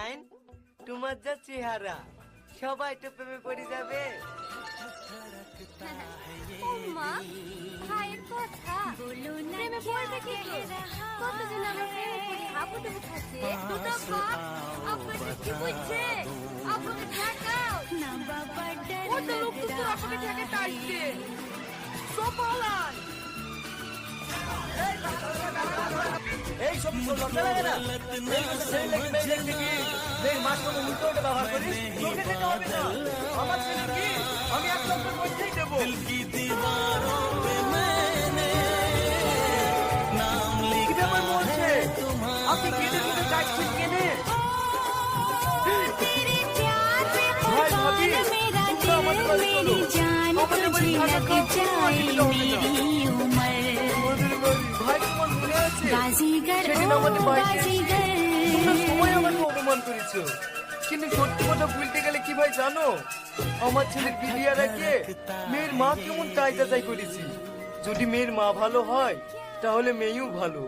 Line, তোমার যা চেহারা, সবাই তো প্রেমে পড়ে যাবে। ও মা, ভাইয়ের কথা প্রেমে পড়বে কি করে? কতজন আমার প্রেমে পড়ে হাবুডুবু খাচ্ছে। দুটো কাপ আপনাকে কি বুঝছে? আপনাকে ঠেকাও না বাবা, ও তো লোক তো আপনাকে ঠেকাতে আসছে। সব পালান। এই সব লজ্জা লাগে না? এই কথা ছেলে লেগে মেয়ে লেগে কি মেয়ের মার সঙ্গে উল্টো উল্টো ব্যবহার করিস? তোকে দিতে হবে না, আমার ছেলে কি আমি 1 লক্ষের মধ্যেই দেবো। কি ব্যাপার বলছে? আপনি কেঁদে কেঁদে যাচ্ছেন কেনে? ভাই ভাবি, তোমরা আমাদের বাড়ি চলো। আমাদের বাড়ি থাকা খাওয়া কোনো অসুবিধা হবে না। আমাদের বাড়ি, ভাই তোমার মনে আছে সেদিন আমাদের বাড়িতে তোমরা সবাই আমাকে অপমান করেছো, কিন্তু সত্যি কথা বলতে গেলে কি ভাই জানো, আমার ছেলের বিলিয়ার আগে মেয়ের মা কেমন তাই করেছি। যদি মেয়ের মা ভালো হয় তাহলে মেয়েও ভালো।